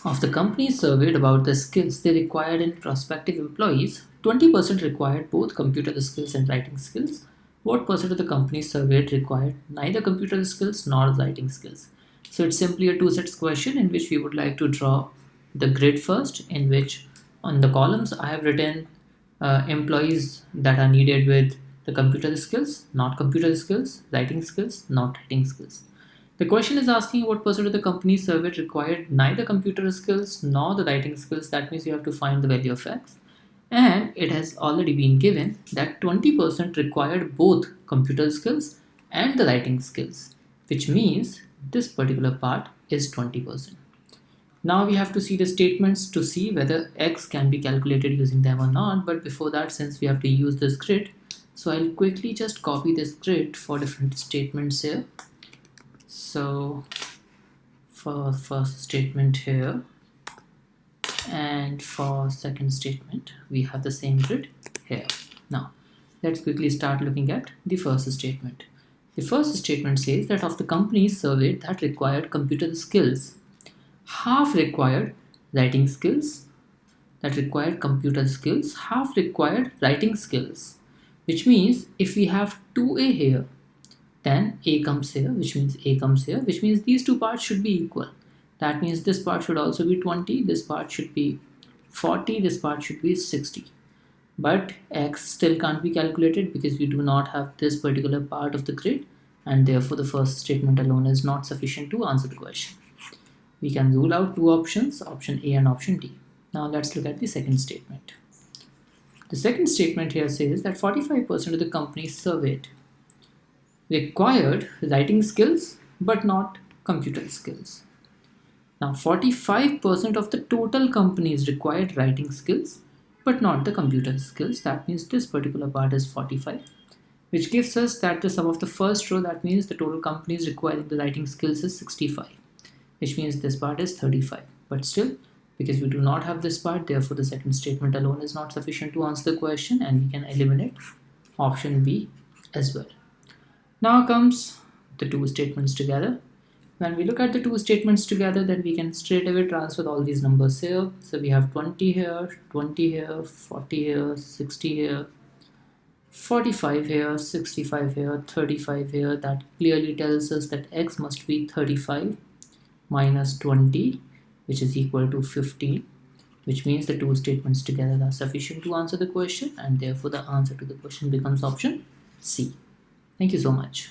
Of the companies surveyed about the skills they required in prospective employees, 20% required both computer skills and writing skills. What percent of the companies surveyed required neither computer skills nor writing skills? So it's simply a two sets question in which we would like to draw the grid first, in which on the columns I have written employees that are needed with the computer skills, not computer skills, writing skills, not writing skills. The question is asking what percent of the companies surveyed required neither computer skills nor the writing skills. That means you have to find the value of x. And it has already been given that 20% required both computer skills and the writing skills, which means this particular part is 20%. Now we have to see the statements to see whether x can be calculated using them or not. But before that, since we have to use this grid, so I'll quickly just copy this grid for different statements here. So for first statement here and for second statement we have the same grid here. Now let's quickly start looking at the first statement. The first statement says that of the companies surveyed that required computer skills, half required writing skills, half required writing skills, which means if we have 2a here, then a comes here, which means a comes here, which means these two parts should be equal. That means this part should also be 20, this part should be 40, this part should be 60. But x still can't be calculated because we do not have this particular part of the grid, and therefore the first statement alone is not sufficient to answer the question. We can rule out two options, option A and option D. Now let's look at the second statement. The second statement here says that 45% of the companies surveyed required writing skills but not computer skills. Now 45% of the total companies required writing skills but not the computer skills. That means this particular part is 45, which gives us that the sum of the first row, that means the total companies requiring the writing skills is 65, which means this part is 35. But still, because we do not have this part, therefore the second statement alone is not sufficient to answer the question, and we can eliminate option B as well. Now comes the two statements together. When we look at the two statements together, then we can straight away transfer all these numbers here. So we have 20 here, 20 here, 40 here, 60 here, 45 here, 65 here, 35 here. That clearly tells us that x must be 35 minus 20, which is equal to 15, which means the two statements together are sufficient to answer the question, and therefore the answer to the question becomes option C. Thank you so much.